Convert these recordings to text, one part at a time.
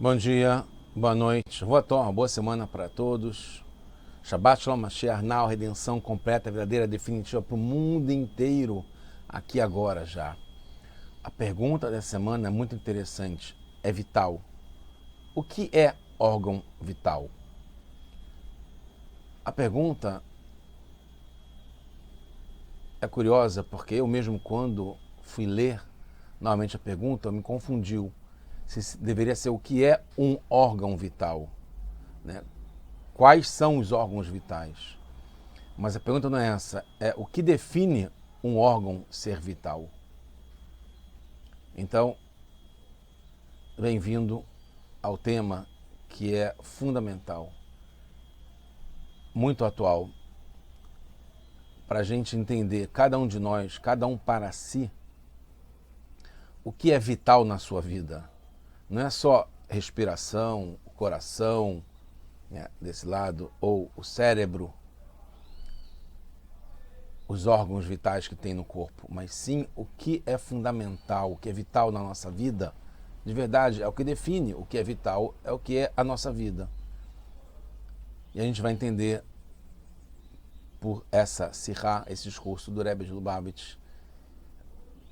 Bom dia, boa noite, uma boa semana para todos. Shabbat Shalom Mashiach, Now, redenção completa, verdadeira, definitiva para o mundo inteiro, aqui agora já. A pergunta dessa semana é muito interessante, é vital. O que é órgão vital? A pergunta é curiosa porque eu mesmo quando fui ler novamente a pergunta, me confundiu. Se deveria ser o que é um órgão vital, né? Quais são os órgãos vitais? Mas a pergunta não é essa, é o que define um órgão ser vital. Então, bem-vindo ao tema que é fundamental, muito atual, para a gente entender, cada um de nós, cada um para si, o que é vital na sua vida. Não é só respiração, o coração, né, desse lado, ou o cérebro, os órgãos vitais que tem no corpo, mas sim o que é fundamental, o que é vital na nossa vida, de verdade, é o que define o que é vital, é o que é a nossa vida. E a gente vai entender por essa sirá, esse discurso do Rebbe de Lubavitch,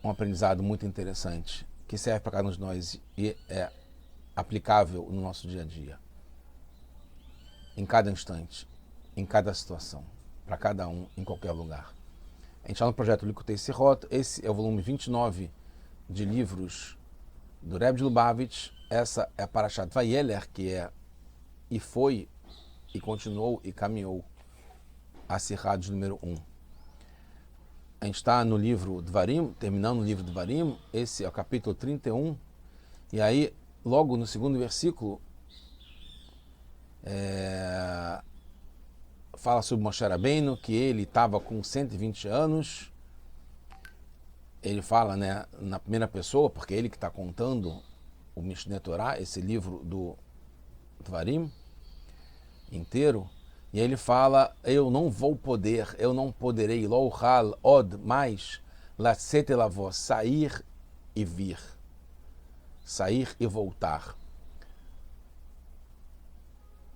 um aprendizado muito interessante, que serve para cada um de nós e é aplicável no nosso dia a dia. Em cada instante, em cada situação, para cada um, em qualquer lugar. A gente está no projeto Likutei Sirot, esse é o volume 29 de livros do Rebbe de Lubavitch, essa é a Parashat Vayeler, que é e foi, e continuou, e caminhou a Sirá de número 1. A gente está no livro Dvarim, terminando o livro Dvarim, esse é o capítulo 31, e aí, logo no segundo versículo, fala sobre Moshe Rabbeinu, que ele estava com 120 anos. Ele fala, né, na primeira pessoa, porque é ele que está contando o Mishneh Torah, esse livro do Dvarim inteiro. E aí ele fala, eu não poderei, lo uchal od, mais, lacet elavó, sair e vir, sair e voltar.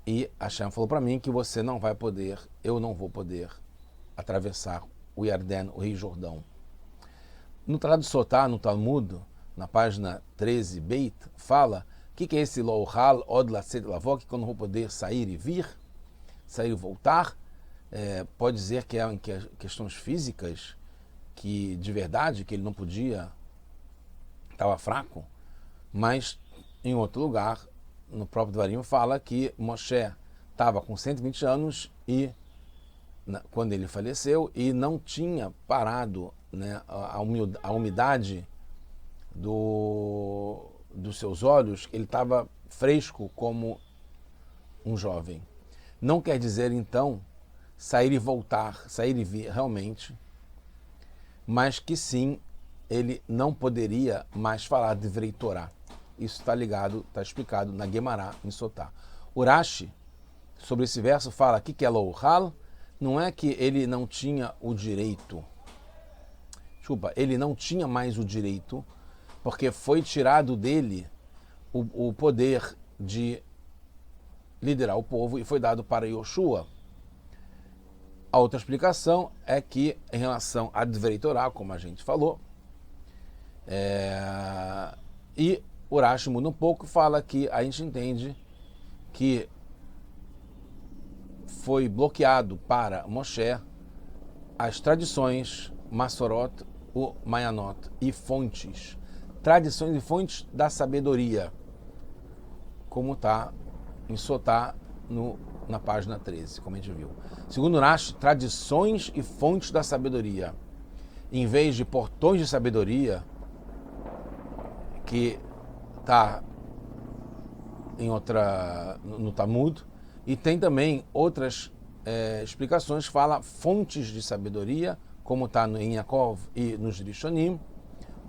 E Hashem falou para mim que você não vai poder, eu não vou poder atravessar o Yarden, o Rio Jordão. No Tratado de Sotá, no Talmud, na página 13, Beit, fala o que é esse lo uchal od lacet elavó, que eu não vou poder sair e vir, sair e voltar. Pode dizer que é em questões físicas, que de verdade, que ele não podia, estava fraco, mas em outro lugar, no próprio Dvarim, fala que Moshe estava com 120 anos e quando ele faleceu e não tinha parado, né, a umidade dos seus olhos, ele estava fresco como um jovem. Não quer dizer, então, sair e voltar, sair e vir realmente, mas que sim, ele não poderia mais falar de Divrei Torá. Isso está ligado, está explicado na Guemará, em Sotá. Urashi, sobre esse verso, fala que é lo uchal, não é que ele não tinha o direito, ele não tinha mais o direito, porque foi tirado dele o poder de liderar o povo e foi dado para Yoshua. A outra explicação é que, em relação a Divrei Torá, como a gente falou, e Urashi muda um pouco, fala que a gente entende que foi bloqueado para Moshe as tradições Masorot, o Mayanot e fontes, tradições e fontes da sabedoria, como está em Sotá na página 13, como a gente viu. Segundo Urashi, tradições e fontes da sabedoria, em vez de portões de sabedoria, que está no Talmud, e tem também outras explicações que falam fontes de sabedoria, como está em Yaakov e nos Rishonim,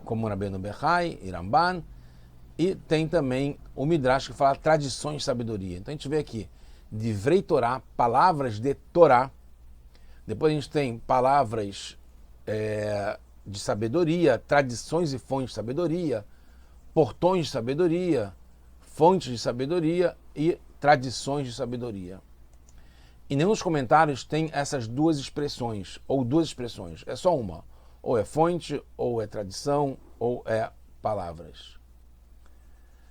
como Rabbeinu Bechai e Ramban, e tem também o Midrash que fala tradições de sabedoria. Então a gente vê aqui, Divrei Torá, palavras de Torá, depois a gente tem palavras de sabedoria, tradições e fontes de sabedoria, portões de sabedoria, fontes de sabedoria e tradições de sabedoria. E nenhum dos comentários tem essas duas expressões, ou duas expressões. É só uma. Ou é fonte, ou é tradição, ou é palavras.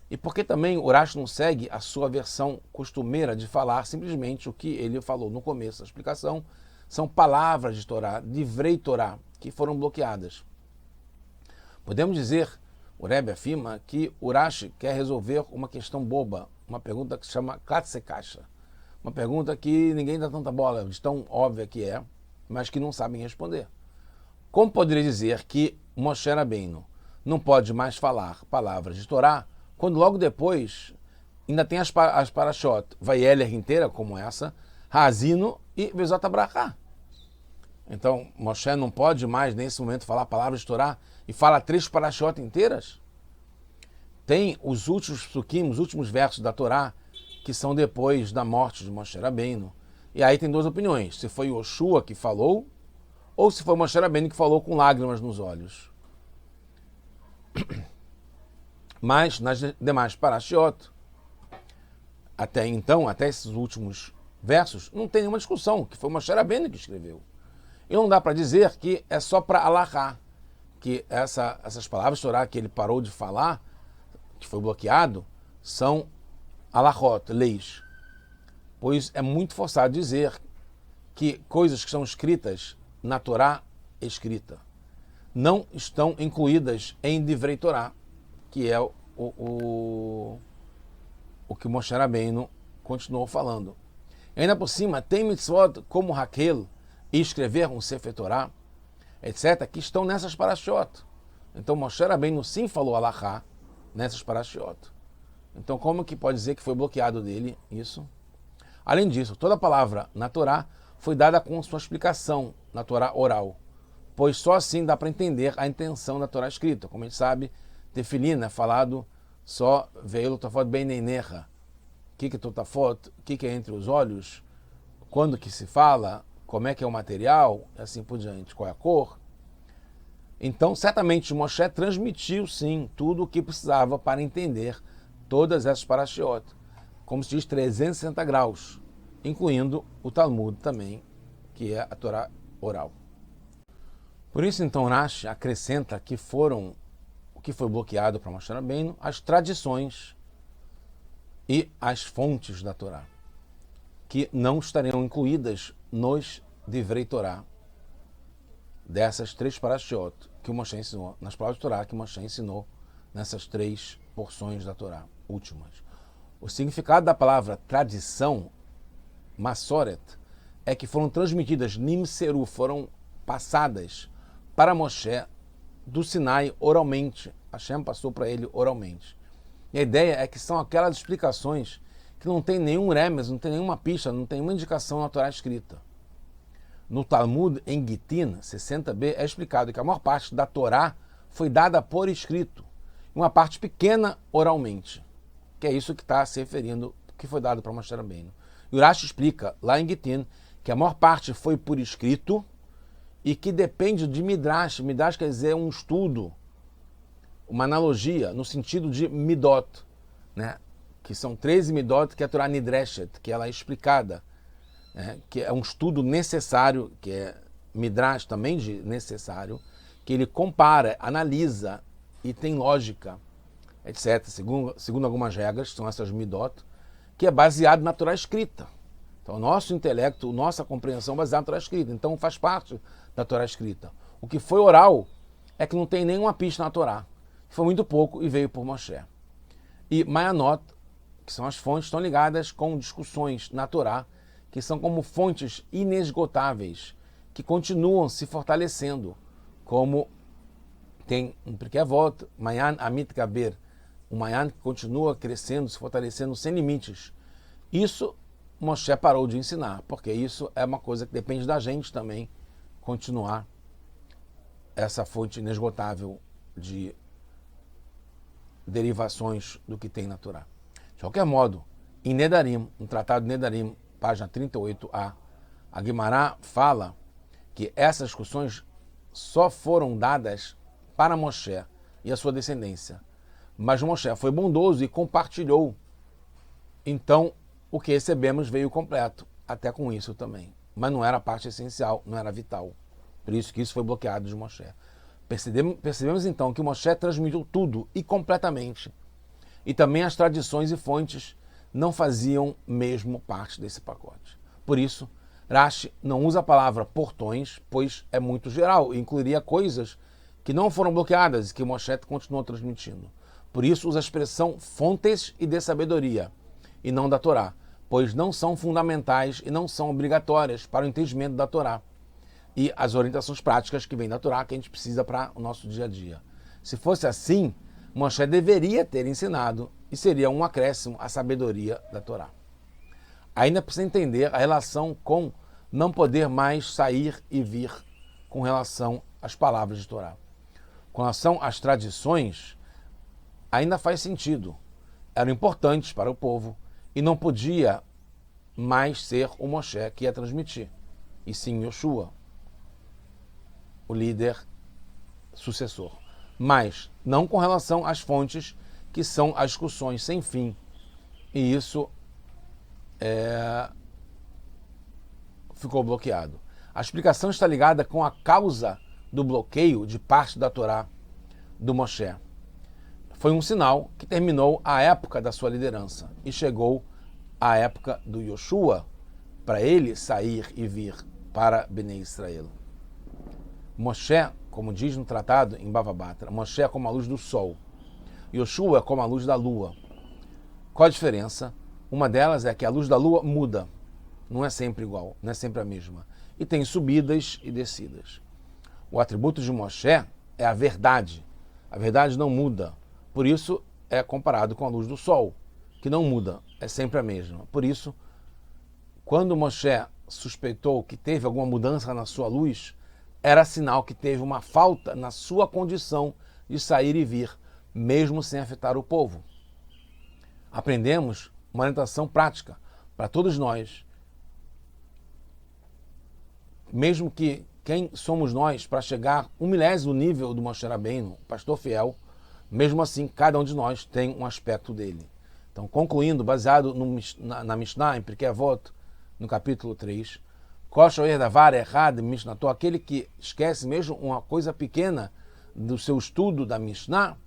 E porque também Urash não segue a sua versão costumeira de falar simplesmente o que ele falou no começo da explicação, são palavras de Torá, divrei Torá, que foram bloqueadas. Podemos dizer, o Rebbe afirma, que Urash quer resolver uma questão boba, uma pergunta que se chama Katsekasha. Uma pergunta que ninguém dá tanta bola, de tão óbvia que é, mas que não sabem responder. Como poderia dizer que Moshe Rabbeinu não pode mais falar palavras de Torá, quando logo depois ainda tem as parashot, Vayeler inteira, como essa, Hazino e Bezot Abrahá. Então, Moshe não pode mais, nesse momento, falar palavras de Torá e fala 3 parashot inteiras? Tem os últimos psukim, os últimos versos da Torá, que são depois da morte de Moshe Rabbeinu. E aí tem 2 opiniões, se foi Yoshua que falou, ou se foi Moshe Rabbeinu que falou com lágrimas nos olhos. Mas nas demais parashiot, até então, até esses últimos versos, não tem nenhuma discussão, que foi Moshe Rabbeinu que escreveu. E não dá para dizer que é só para alahá, que essas palavras de Torá que ele parou de falar, que foi bloqueado, são alahot, leis. Pois é muito forçado dizer que coisas que são escritas na Torá escrita não estão incluídas em Divrei Torá, que é o que Moshe Rabbeinu continuou falando. E ainda por cima, tem mitzvot como Raquel e escrever um Sefer Torá, etc., que estão nessas parashiot. Então Moshe Rabbeinu sim falou alahá nessas parashiot. Então como que pode dizer que foi bloqueado dele isso? Além disso, toda palavra na Torá foi dada com sua explicação na Torá oral, pois só assim dá para entender a intenção da Torá escrita. Como a gente sabe, Tefilin é falado só veio tofot bem neinecha. O que é totafot? O que é entre os olhos? Quando que se fala? Como é que é o material? E assim por diante. Qual é a cor? Então, certamente, Moshe transmitiu, sim, tudo o que precisava para entender todas essas parashiot. Como se diz, 360 graus, incluindo o Talmud também, que é a Torá oral. Por isso, então, Rashi acrescenta que foram o que foi bloqueado para Moshe Rabbeinu, as tradições e as fontes da Torá, que não estariam incluídas nos Divrei Torá, dessas 3 parashiot que o Moshe ensinou, nas palavras de Torá que o Moshe ensinou nessas 3 porções da Torá últimas. O significado da palavra tradição, Masoret, é que foram transmitidas, Nimseru, foram passadas para Moshe do Sinai oralmente. Hashem passou para ele oralmente. E a ideia é que são aquelas explicações que não tem nenhum remes, não tem nenhuma pista, não tem nenhuma indicação na Torá escrita. No Talmud, em Gitin 60b, é explicado que a maior parte da Torá foi dada por escrito, uma parte pequena oralmente, que é isso que está se referindo, que foi dado para Moshe Rabbeinu. E Urashi explica lá em Gitin que a maior parte foi por escrito e que depende de Midrash. Midrash quer dizer um estudo, uma analogia, no sentido de Midot, né? Que são 13 Midot que é a Torá Nidreshet, que ela é explicada, né? Que é um estudo necessário, que é Midrash também de necessário, que ele compara, analisa e tem lógica, etc., segundo algumas regras, são essas Midot, que é baseado na Torá escrita. Então, o nosso intelecto, nossa compreensão é baseada na Torá escrita. Então, faz parte da Torá escrita. O que foi oral é que não tem nenhuma pista na Torá. Foi muito pouco e veio por Moshe. E Mayanot, que são as fontes, estão ligadas com discussões na Torá, que são como fontes inesgotáveis, que continuam se fortalecendo, como tem um Pirkei Avot, Mayan Amit Gaber, um Mayan que continua crescendo, se fortalecendo sem limites. Isso Moshe parou de ensinar, porque isso é uma coisa que depende da gente também, continuar essa fonte inesgotável de derivações do que tem na Torá. De qualquer modo, em Nedarim, no Tratado de Nedarim, página 38a, a Guimará fala que essas discussões só foram dadas para Moshe e a sua descendência, Mas Moshe foi bondoso e compartilhou. Então, o que recebemos veio completo, até com isso também. Mas não era a parte essencial, não era vital. Por isso que isso foi bloqueado de Moshe. Percebemos então que Moshe transmitiu tudo e completamente. E também as tradições e fontes não faziam mesmo parte desse pacote. Por isso, Rashi não usa a palavra portões, pois é muito geral e incluiria coisas que não foram bloqueadas e que Moshe continuou transmitindo. Por isso, usa a expressão fontes e de sabedoria, e não da Torá, pois não são fundamentais e não são obrigatórias para o entendimento da Torá e as orientações práticas que vêm da Torá que a gente precisa para o nosso dia a dia. Se fosse assim, Moshe deveria ter ensinado e seria um acréscimo à sabedoria da Torá. Ainda precisa entender a relação com não poder mais sair e vir com relação às palavras de Torá. Com relação às tradições, ainda faz sentido. Eram importantes para o povo e não podia mais ser o Moshe que ia transmitir, e sim Yoshua, o líder sucessor. Mas não com relação às fontes, que são as discussões sem fim. E isso ficou bloqueado. A explicação está ligada com a causa do bloqueio de parte da Torá do Moshe. Foi um sinal que terminou a época da sua liderança e chegou a época do Yoshua para ele sair e vir para Bnei Israel. Moshe, como diz no tratado em Bava Batra, Moshe é como a luz do sol. Yoshua é como a luz da lua. Qual a diferença? Uma delas é que a luz da lua muda. Não é sempre igual, não é sempre a mesma. E tem subidas e descidas. O atributo de Moshe é a verdade. A verdade não muda. Por isso é comparado com a luz do sol, que não muda, é sempre a mesma. Por isso, quando Moshe suspeitou que teve alguma mudança na sua luz, era sinal que teve uma falta na sua condição de sair e vir, mesmo sem afetar o povo. Aprendemos uma orientação prática para todos nós. Mesmo que quem somos nós para chegar 1/1000º nível do Moshe Rabbeinu, pastor fiel, mesmo assim, cada um de nós tem um aspecto dele. Então, concluindo, baseado na Mishnah, em Pirkei Avot, no capítulo 3, Kosher Davar Errad Mishnato, aquele que esquece mesmo uma coisa pequena do seu estudo da Mishnah,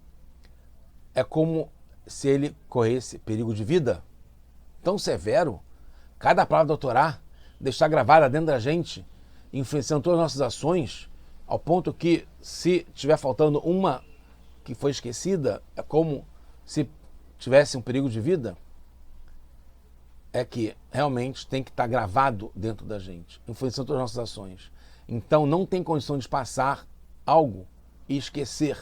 é como se ele corresse perigo de vida. Tão severo, cada palavra da Torá deixar gravada dentro da gente, influenciando todas as nossas ações, ao ponto que, se estiver faltando uma que foi esquecida, é como se tivesse um perigo de vida, é que realmente tem que estar gravado dentro da gente, influenciando todas as nossas ações. Então não tem condição de passar algo e esquecer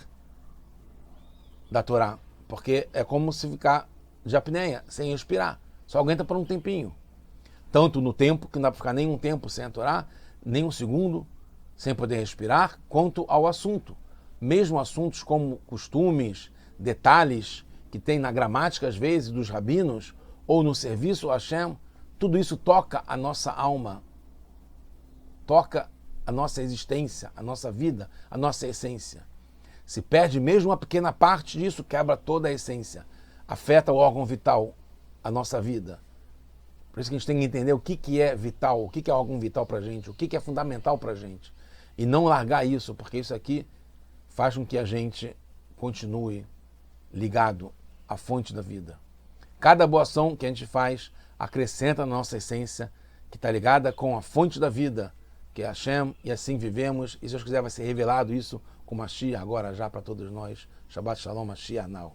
da Torá, porque é como se ficar de apneia, sem respirar, só aguenta por um tempinho. Tanto no tempo, que não dá para ficar nem um tempo sem a Torá, nem um segundo sem poder respirar, quanto ao assunto. Mesmo assuntos como costumes, detalhes que tem na gramática, às vezes, dos rabinos, ou no serviço a Hashem, tudo isso toca a nossa alma, toca a nossa existência, a nossa vida, a nossa essência. Se perde mesmo uma pequena parte disso, quebra toda a essência, afeta o órgão vital, a nossa vida. Por isso que a gente tem que entender o que é vital, o que é órgão vital para a gente, o que é fundamental para a gente. E não largar isso, porque isso aqui faz com que a gente continue ligado à fonte da vida. Cada boa ação que a gente faz acrescenta na nossa essência, que está ligada com a fonte da vida, que é Hashem, e assim vivemos. E se Deus quiser vai ser revelado isso com Mashiach agora já para todos nós. Shabbat Shalom, Mashiach now.